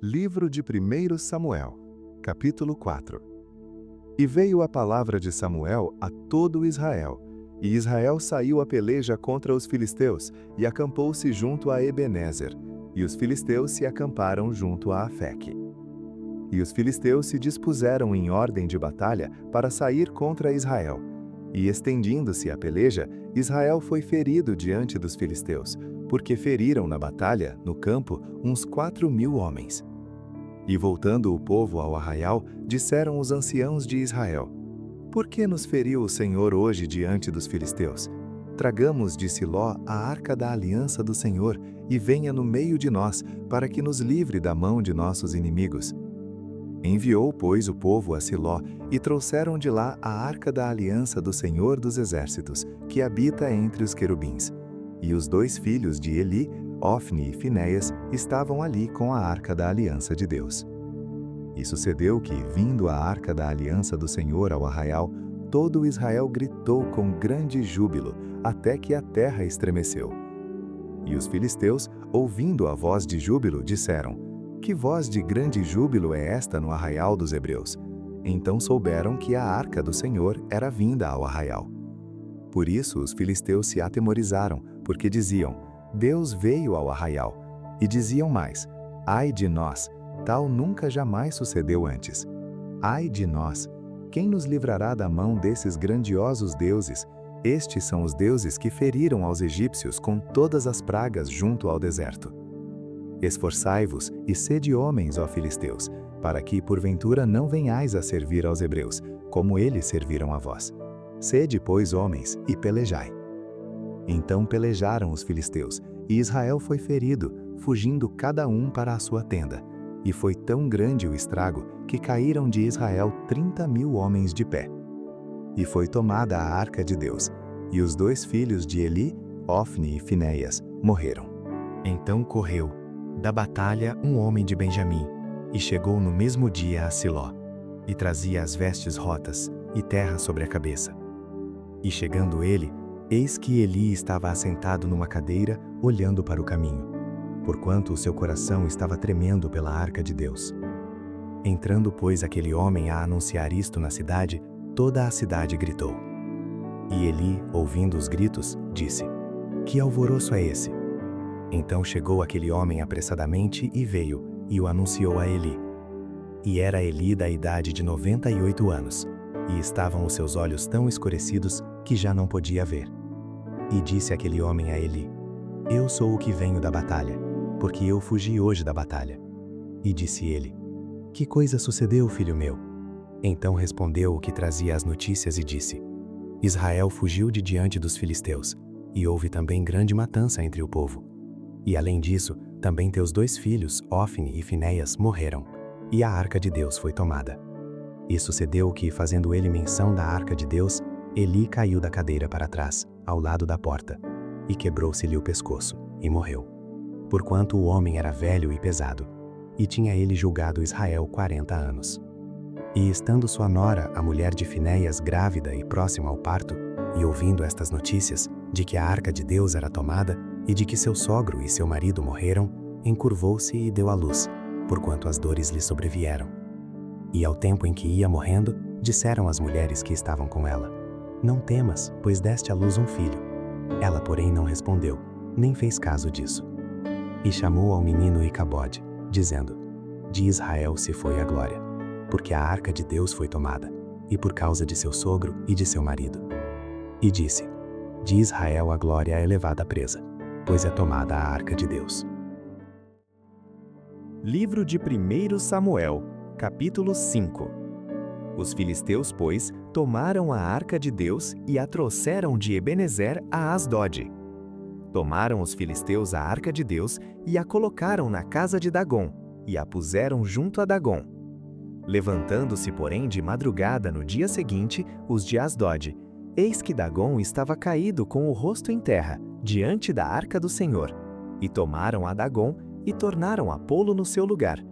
Livro de 1 Samuel, capítulo 4. E veio a palavra de Samuel a todo Israel, e Israel saiu a peleja contra os filisteus, e acampou-se junto a Ebenezer, e os filisteus se acamparam junto a Afeque. E os filisteus se dispuseram em ordem de batalha para sair contra Israel. E estendindo-se a peleja, Israel foi ferido diante dos filisteus, porque feriram na batalha, no campo, uns 4.000 homens. E voltando o povo ao arraial, disseram os anciãos de Israel: Por que nos feriu o Senhor hoje diante dos filisteus? Tragamos de Siló a arca da aliança do Senhor, e venha no meio de nós, para que nos livre da mão de nossos inimigos. Enviou, pois, o povo a Siló, e trouxeram de lá a arca da aliança do Senhor dos Exércitos, que habita entre os querubins. E os 2 filhos de Eli, Ofni e Finéias, estavam ali com a arca da aliança de Deus. E sucedeu que, vindo a arca da aliança do Senhor ao arraial, todo Israel gritou com grande júbilo, até que a terra estremeceu. E os filisteus, ouvindo a voz de júbilo, disseram: Que voz de grande júbilo é esta no arraial dos hebreus? Então souberam que a arca do Senhor era vinda ao arraial. Por isso os filisteus se atemorizaram, porque diziam: Deus veio ao arraial. E diziam mais: Ai de nós, tal nunca jamais sucedeu antes. Ai de nós, quem nos livrará da mão desses grandiosos deuses? Estes são os deuses que feriram aos egípcios com todas as pragas junto ao deserto. Esforçai-vos e sede homens, ó filisteus, para que porventura não venhais a servir aos hebreus, como eles serviram a vós. Sede, pois, homens, e pelejai. Então pelejaram os filisteus, e Israel foi ferido, fugindo cada um para a sua tenda. E foi tão grande o estrago, que caíram de Israel 30.000 homens de pé. E foi tomada a arca de Deus, e os 2 filhos de Eli, Ofni e Finéias, morreram. Então correu da batalha um homem de Benjamim, e chegou no mesmo dia a Siló, e trazia as vestes rotas, e terra sobre a cabeça. E chegando ele, eis que Eli estava assentado numa cadeira, olhando para o caminho, porquanto o seu coração estava tremendo pela arca de Deus. Entrando, pois, aquele homem a anunciar isto na cidade, toda a cidade gritou. E Eli, ouvindo os gritos, disse: Que alvoroço é esse? Então chegou aquele homem apressadamente e veio, e o anunciou a Eli. E era Eli da idade de 98 anos, e estavam os seus olhos tão escurecidos que já não podia ver. E disse aquele homem a Eli: Eu sou o que venho da batalha, porque eu fugi hoje da batalha. E disse ele: Que coisa sucedeu, filho meu? Então respondeu o que trazia as notícias e disse: Israel fugiu de diante dos filisteus, e houve também grande matança entre o povo. E além disso, também teus 2 filhos, Ofni e Finéias, morreram, e a arca de Deus foi tomada. E sucedeu que, fazendo ele menção da arca de Deus, Eli caiu da cadeira para trás, ao lado da porta, e quebrou-se-lhe o pescoço, e morreu. Porquanto o homem era velho e pesado, e tinha ele julgado Israel 40 anos. E estando sua nora, a mulher de Finéias, grávida e próxima ao parto, e ouvindo estas notícias, de que a arca de Deus era tomada, e de que seu sogro e seu marido morreram, encurvou-se e deu à luz, porquanto as dores lhe sobrevieram. E ao tempo em que ia morrendo, disseram as mulheres que estavam com ela: Não temas, pois deste à luz um filho. Ela, porém, não respondeu, nem fez caso disso. E chamou ao menino Icabode, dizendo: De Israel se foi a glória, porque a arca de Deus foi tomada, e por causa de seu sogro e de seu marido. E disse: De Israel a glória é levada presa, pois é tomada a arca de Deus. Livro de 1 Samuel, capítulo 5. Os filisteus, pois, tomaram a arca de Deus e a trouxeram de Ebenezer a Asdode. Tomaram os filisteus a arca de Deus e a colocaram na casa de Dagom, e a puseram junto a Dagom. Levantando-se, porém, de madrugada no dia seguinte, os de Asdode, eis que Dagom estava caído com o rosto em terra, diante da arca do Senhor, e tomaram a Dagom e tornaram a pô-lo no seu lugar.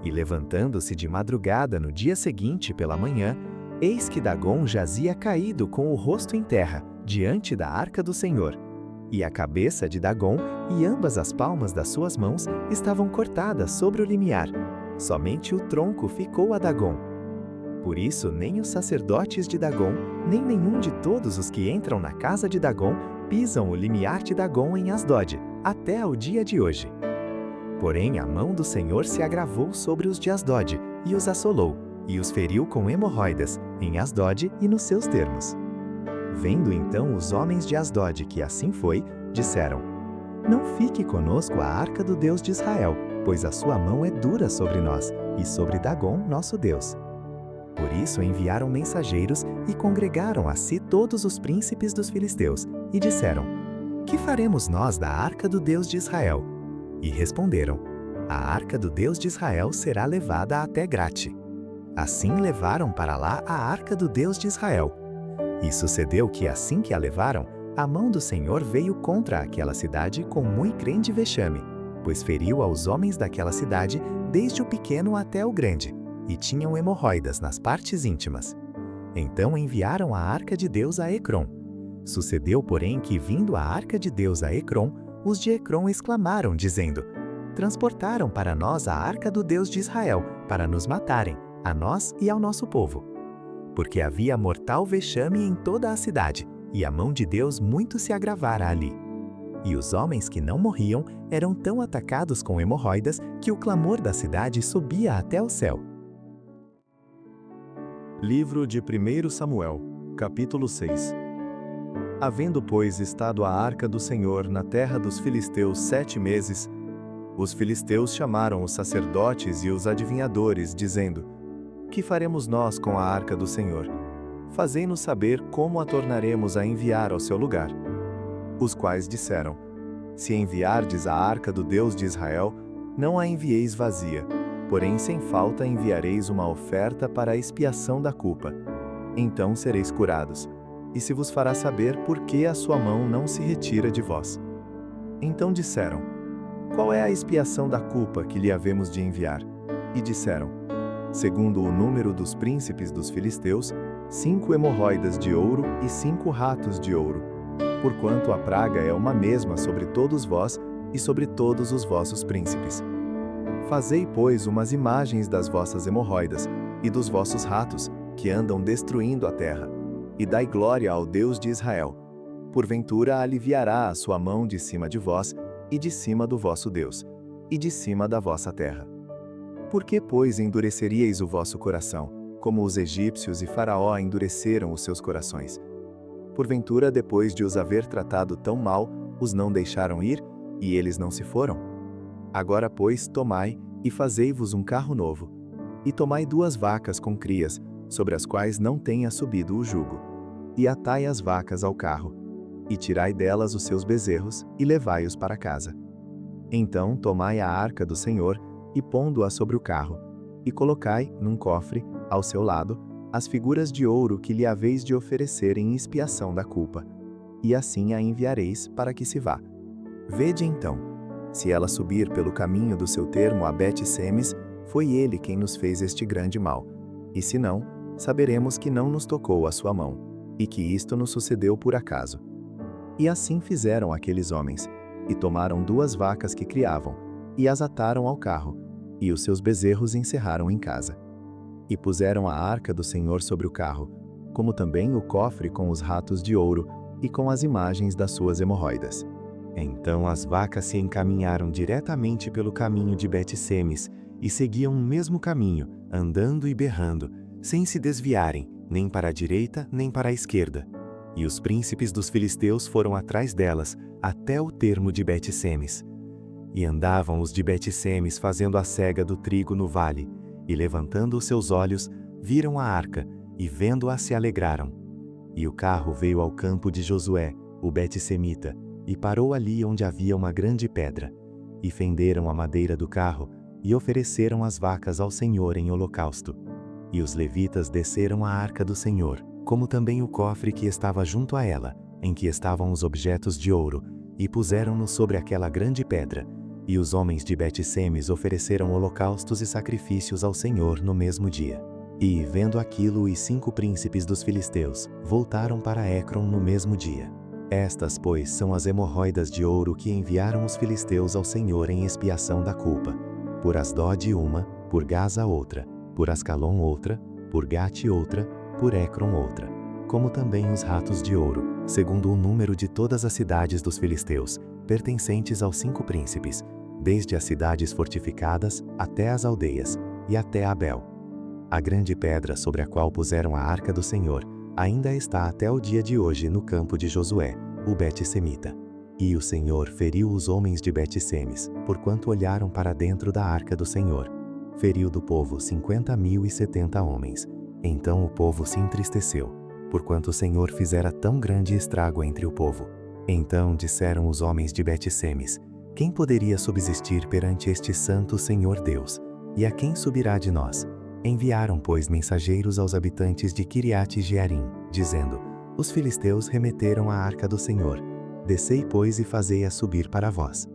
E levantando-se de madrugada no dia seguinte pela manhã, eis que Dagom jazia caído com o rosto em terra, diante da arca do Senhor, e a cabeça de Dagom e ambas as palmas das suas mãos estavam cortadas sobre o limiar. Somente o tronco ficou a Dagon. Por isso, nem os sacerdotes de Dagon, nem nenhum de todos os que entram na casa de Dagon, pisam o limiar de Dagon em Asdod, até ao dia de hoje. Porém, a mão do Senhor se agravou sobre os de Asdod, e os assolou, e os feriu com hemorroidas, em Asdod e nos seus termos. Vendo então os homens de Asdod que assim foi, disseram: Não fique conosco a arca do Deus de Israel, pois a sua mão é dura sobre nós, e sobre Dagon, nosso Deus. Por isso enviaram mensageiros e congregaram a si todos os príncipes dos filisteus, e disseram: Que faremos nós da arca do Deus de Israel? E responderam: A arca do Deus de Israel será levada até Grate. Assim levaram para lá a arca do Deus de Israel. E sucedeu que assim que a levaram, a mão do Senhor veio contra aquela cidade com muito grande vexame, pois feriu aos homens daquela cidade, desde o pequeno até o grande, e tinham hemorroidas nas partes íntimas. Então enviaram a arca de Deus a Ecrom. Sucedeu, porém, que vindo a arca de Deus a Ecrom, os de Ecrom exclamaram, dizendo: Transportaram para nós a arca do Deus de Israel, para nos matarem, a nós e ao nosso povo. Porque havia mortal vexame em toda a cidade, e a mão de Deus muito se agravara ali. E os homens que não morriam eram tão atacados com hemorroidas que o clamor da cidade subia até o céu. Livro de 1 Samuel, capítulo 6. Havendo, pois, estado a arca do Senhor na terra dos filisteus 7 meses, os filisteus chamaram os sacerdotes e os adivinhadores, dizendo: Que faremos nós com a arca do Senhor? Fazei-nos saber como a tornaremos a enviar ao seu lugar. Os quais disseram: Se enviardes a arca do Deus de Israel, não a envieis vazia, porém sem falta enviareis uma oferta para a expiação da culpa. Então sereis curados, e se vos fará saber por que a sua mão não se retira de vós. Então disseram: Qual é a expiação da culpa que lhe havemos de enviar? E disseram: Segundo o número dos príncipes dos filisteus, 5 hemorroidas de ouro e 5 ratos de ouro, porquanto a praga é uma mesma sobre todos vós e sobre todos os vossos príncipes. Fazei, pois, umas imagens das vossas hemorroidas e dos vossos ratos, que andam destruindo a terra, e dai glória ao Deus de Israel. Porventura aliviará a sua mão de cima de vós, e de cima do vosso Deus, e de cima da vossa terra. Por que, pois, endureceríeis o vosso coração, como os egípcios e Faraó endureceram os seus corações? Porventura, depois de os haver tratado tão mal, os não deixaram ir, e eles não se foram? Agora, pois, tomai, e fazei-vos um carro novo, e tomai 2 vacas com crias, sobre as quais não tenha subido o jugo, e atai as vacas ao carro, e tirai delas os seus bezerros, e levai-os para casa. Então tomai a arca do Senhor, e pondo-a sobre o carro, e colocai, num cofre, ao seu lado, as figuras de ouro que lhe haveis de oferecer em expiação da culpa, e assim a enviareis para que se vá. Vede então, se ela subir pelo caminho do seu termo a Bet-Semes, foi ele quem nos fez este grande mal, e se não, saberemos que não nos tocou a sua mão, e que isto nos sucedeu por acaso. E assim fizeram aqueles homens, e tomaram 2 vacas que criavam, e as ataram ao carro, e os seus bezerros encerraram em casa. E puseram a arca do Senhor sobre o carro, como também o cofre com os ratos de ouro, e com as imagens das suas hemorroidas. Então as vacas se encaminharam diretamente pelo caminho de Bet-Semes, e seguiam o mesmo caminho, andando e berrando, sem se desviarem, nem para a direita, nem para a esquerda. E os príncipes dos filisteus foram atrás delas, até o termo de Bet-Semes. E andavam os de Bet-Semes fazendo a sega do trigo no vale, e levantando os seus olhos, viram a arca, e vendo-a se alegraram. E o carro veio ao campo de Josué, o Bet-Semita, e parou ali onde havia uma grande pedra. E fenderam a madeira do carro, e ofereceram as vacas ao Senhor em holocausto. E os levitas desceram a arca do Senhor, como também o cofre que estava junto a ela, em que estavam os objetos de ouro, e puseram-no sobre aquela grande pedra. E os homens de Bet-Semes ofereceram holocaustos e sacrifícios ao Senhor no mesmo dia. E, vendo aquilo, os 5 príncipes dos filisteus voltaram para Ecrom no mesmo dia. Estas, pois, são as hemorroidas de ouro que enviaram os filisteus ao Senhor em expiação da culpa. Por Asdode uma, por Gaza outra, por Ascalon outra, por Gate outra, por Ecrom outra. Como também os ratos de ouro, segundo o número de todas as cidades dos filisteus, pertencentes aos 5 príncipes, desde as cidades fortificadas até as aldeias, e até Abel. A grande pedra sobre a qual puseram a arca do Senhor ainda está até o dia de hoje no campo de Josué, o Bet-Semita. E o Senhor feriu os homens de Bet-Semes, porquanto olharam para dentro da arca do Senhor. Feriu do povo 50.070 homens. Então o povo se entristeceu, porquanto o Senhor fizera tão grande estrago entre o povo. Então disseram os homens de Bet-Semes: quem poderia subsistir perante este santo Senhor Deus? E a quem subirá de nós? Enviaram, pois, mensageiros aos habitantes de Kiriat-Jearim, dizendo: os filisteus remeteram a arca do Senhor. Descei, pois, e fazei-a subir para vós.